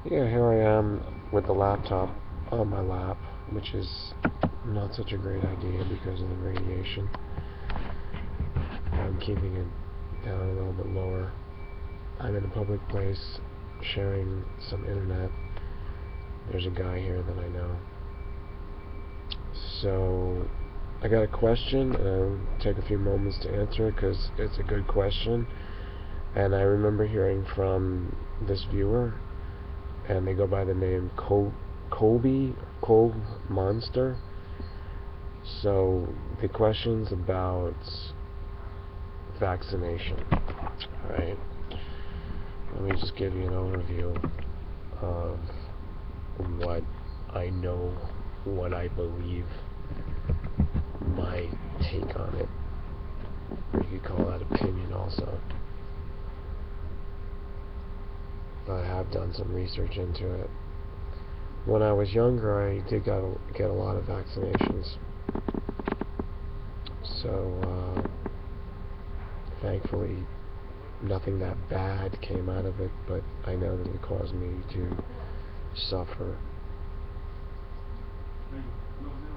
Yeah, here I am with the laptop on my lap, which is not such a great idea because of the radiation. I'm keeping it down a little bit lower. I'm in a public place sharing some internet. There's a guy here that I know. So, I got a question, and I'll take a few moments to answer it because it's a good question. And I remember hearing from this viewer, and they go by the name Cove Monster. So the question's about vaccination. Alright, let me just give you an overview of what I know, what I believe, my take on it. You could call that opinion also. But I have done some research into it. When I was younger, I did get a lot of vaccinations. So, thankfully, nothing that bad came out of it, but I know that it caused me to suffer.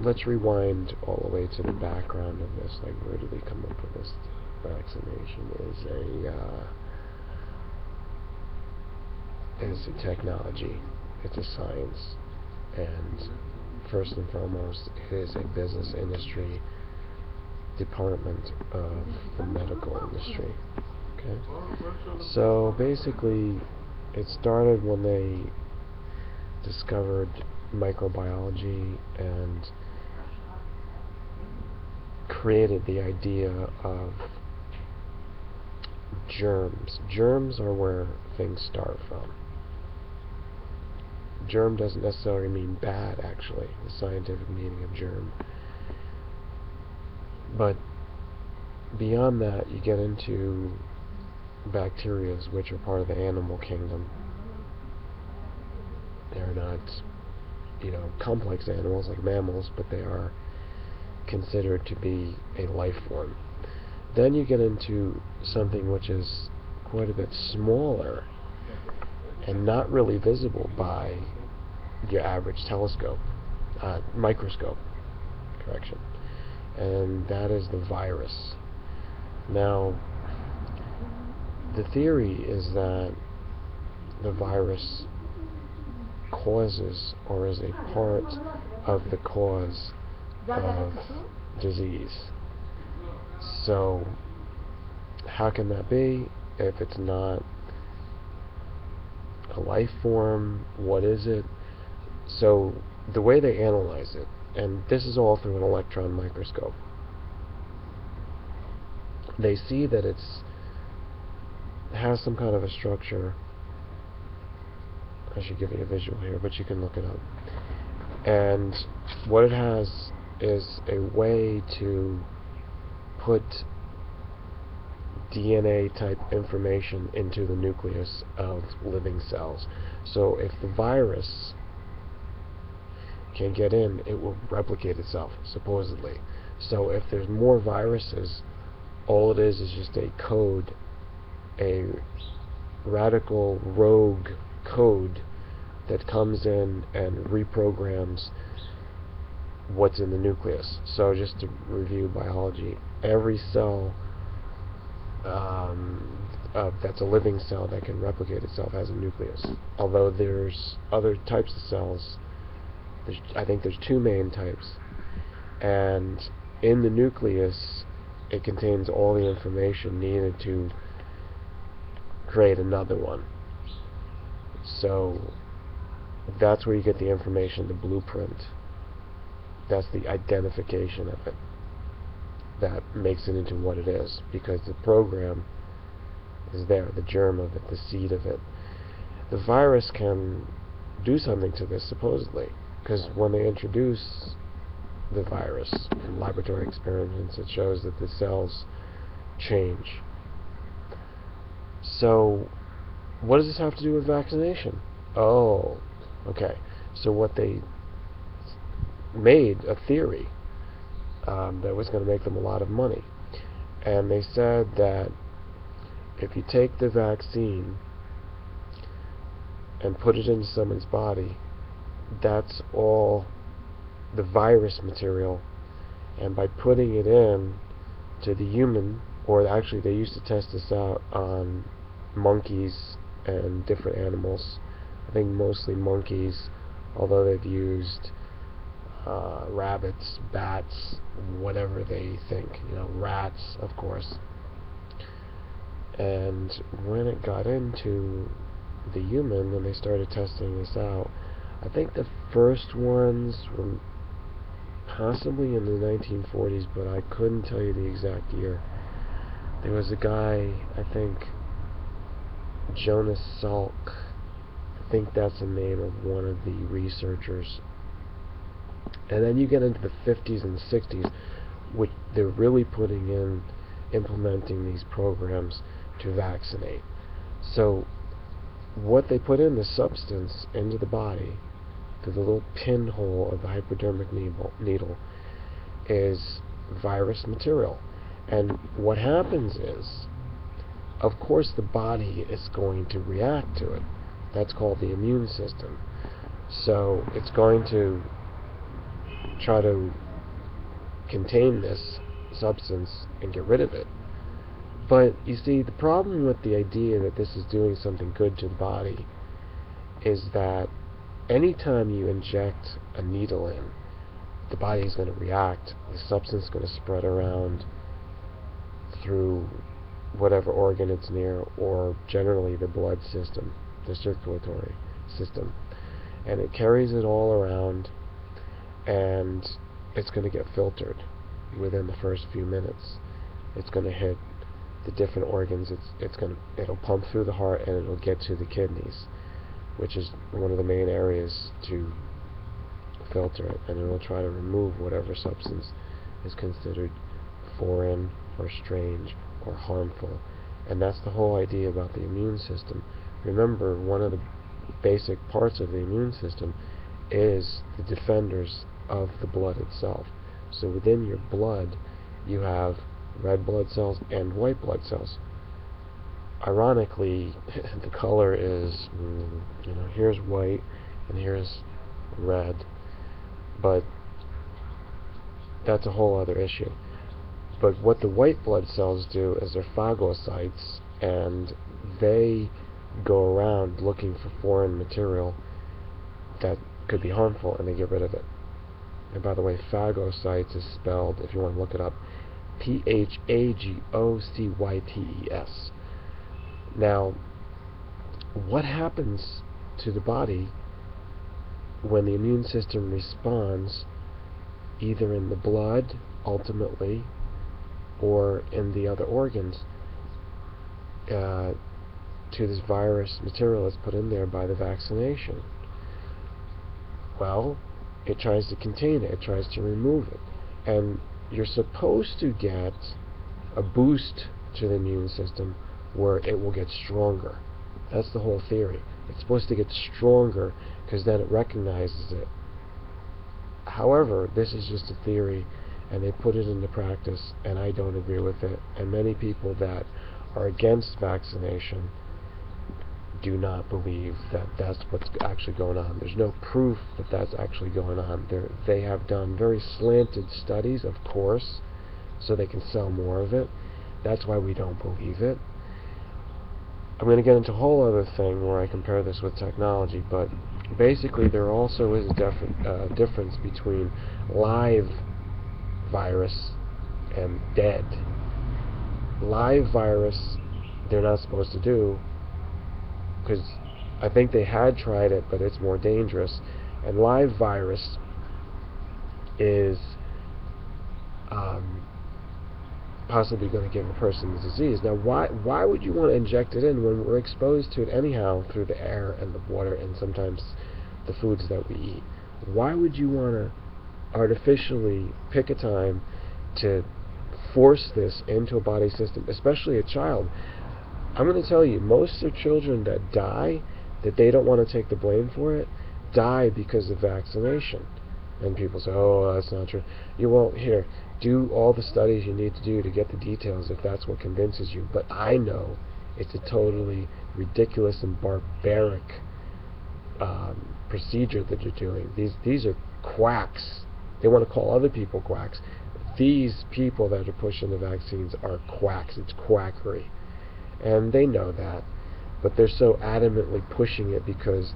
Let's rewind all the way to the background of this. Like, where did they come up with this? Vaccination is a technology. It's a science, and first and foremost, it is a business industry department of the medical industry. Okay, so basically, it started when they discovered microbiology and created the idea of germs. Germs are where things start from. Germ doesn't necessarily mean bad, actually, the scientific meaning of germ. But beyond that, you get into bacteria, which are part of the animal kingdom. They're not, complex animals like mammals, but they are considered to be a life form. Then you get into something which is quite a bit smaller and not really visible by your average microscope, correction, and that is the virus. Now, the theory is that the virus causes or is a part of the cause of disease. So, how can that be if it's not a life form? What is it? So, the way they analyze it, and this is all through an electron microscope, they see that it has some kind of a structure. I should give you a visual here, but you can look it up. And what it has is a way to put DNA type information into the nucleus of living cells. So if the virus can get in, it will replicate itself, supposedly. So if there's more viruses, all it is just a code, a radical rogue code that comes in and reprograms what's in the nucleus. So just to review biology, every cell that's a living cell that can replicate itself has a nucleus. Although there's other types of cells, I think there's two main types, and in the nucleus it contains all the information needed to create another one. So that's where you get the information, the blueprint. That's the identification of it that makes it into what it is, because the program is there, the germ of it, the seed of it. The virus can do something to this, supposedly, because when they introduce the virus in laboratory experiments, it shows that the cells change. So, what does this have to do with vaccination? Oh, okay. So what they made a theory that was going to make them a lot of money. And they said that if you take the vaccine and put it into someone's body, that's all the virus material. And by putting it in to the human, or actually they used to test this out on monkeys and different animals, I think mostly monkeys, although they've used rabbits, bats, whatever they think, rats, of course. And when it got into the human, when they started testing this out, I think the first ones were possibly in the 1940s, but I couldn't tell you the exact year. There was a guy, I think, Jonas Salk, I think that's the name of one of the researchers. And then you get into the 50s and 60s, which they're really implementing these programs to vaccinate. So what they put in, the substance into the body, through the little pinhole of the hypodermic needle, is virus material. And what happens is, of course, the body is going to react to it. That's called the immune system. So it's going to try to contain this substance and get rid of it. But you see, the problem with the idea that this is doing something good to the body is that anytime you inject a needle in, the body is going to react. The substance is going to spread around through whatever organ it's near, or generally the blood system, the circulatory system. And it carries it all around, and it's going to get filtered within the first few minutes. It's going to hit the different organs. It'll pump through the heart, and it'll get to the kidneys, which is one of the main areas to filter it, and it'll try to remove whatever substance is considered foreign or strange or harmful. And that's the whole idea about the immune system. Remember, one of the basic parts of the immune system is the defenders of the blood itself. So within your blood, you have red blood cells and white blood cells. Ironically, the color is, here's white and here's red, but that's a whole other issue. But what the white blood cells do is they're phagocytes, and they go around looking for foreign material that could be harmful, and they get rid of it. And by the way, phagocytes is spelled, if you want to look it up, Phagocytes. Now, what happens to the body when the immune system responds, either in the blood, ultimately, or in the other organs, to this virus material that's put in there by the vaccination? Well, it tries to contain it, it tries to remove it. And you're supposed to get a boost to the immune system where it will get stronger. That's the whole theory. It's supposed to get stronger because then it recognizes it. However, this is just a theory, and they put it into practice, and I don't agree with it. And many people that are against vaccination do not believe that that's what's actually going on. There's no proof that that's actually going on. They have done very slanted studies, of course, so they can sell more of it. That's why we don't believe it. I'm going to get into a whole other thing where I compare this with technology, but basically there also is a difference between live virus and dead. Live virus they're not supposed to do, because I think they had tried it, but it's more dangerous. And live virus is possibly going to give a person the disease. Now, why would you want to inject it in when we're exposed to it anyhow through the air and the water and sometimes the foods that we eat? Why would you want to artificially pick a time to force this into a body system, especially a child? I'm going to tell you, most of the children that die, that they don't want to take the blame for it, die because of vaccination. And people say, oh, that's not true. You won't. Here, do all the studies you need to do to get the details if that's what convinces you. But I know it's a totally ridiculous and barbaric procedure that you're doing. These are quacks. They want to call other people quacks. These people that are pushing the vaccines are quacks. It's quackery. And they know that. But they're so adamantly pushing it because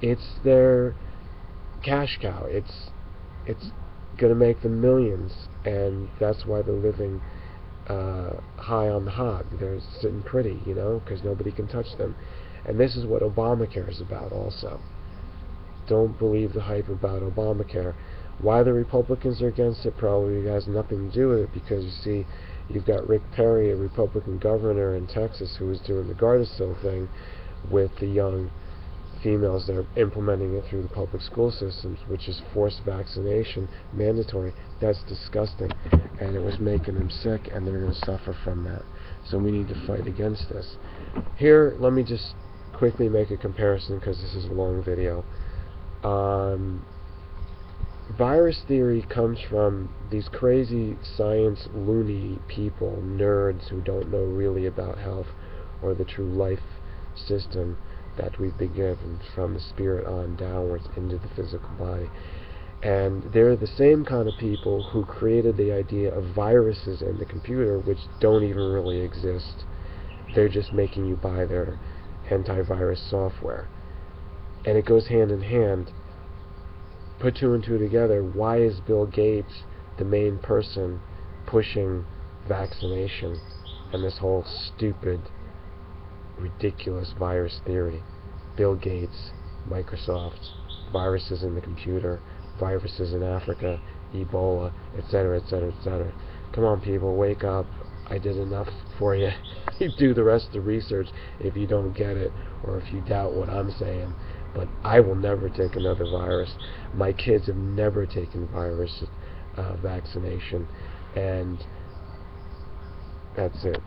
it's their cash cow. It's going to make them millions. And that's why they're living high on the hog. They're sitting pretty, you know, because nobody can touch them. And this is what Obamacare is about also. Don't believe the hype about Obamacare. Why the Republicans are against it probably has nothing to do with it, because you see, you've got Rick Perry, a Republican governor in Texas, who is doing the Gardasil thing with the young females that are implementing it through the public school systems, which is forced vaccination, mandatory. That's disgusting, and it was making them sick, and they're going to suffer from that. So we need to fight against this. Here, let me just quickly make a comparison, because this is a long video. Virus theory comes from these crazy science loony people, nerds who don't know really about health or the true life system that we've been given from the spirit on downwards into the physical body. And they're the same kind of people who created the idea of viruses in the computer, which don't even really exist. They're just making you buy their antivirus software. And it goes hand in hand. Put two and two together. Why is Bill Gates the main person pushing vaccination and this whole stupid, ridiculous virus theory? Bill Gates, Microsoft, viruses in the computer, viruses in Africa, Ebola, etc., etc., etc. Come on, people, wake up. I did enough for you. You do the rest of the research if you don't get it, or if you doubt what I'm saying. But I will never take another virus. My kids have never taken virus vaccination, and that's it.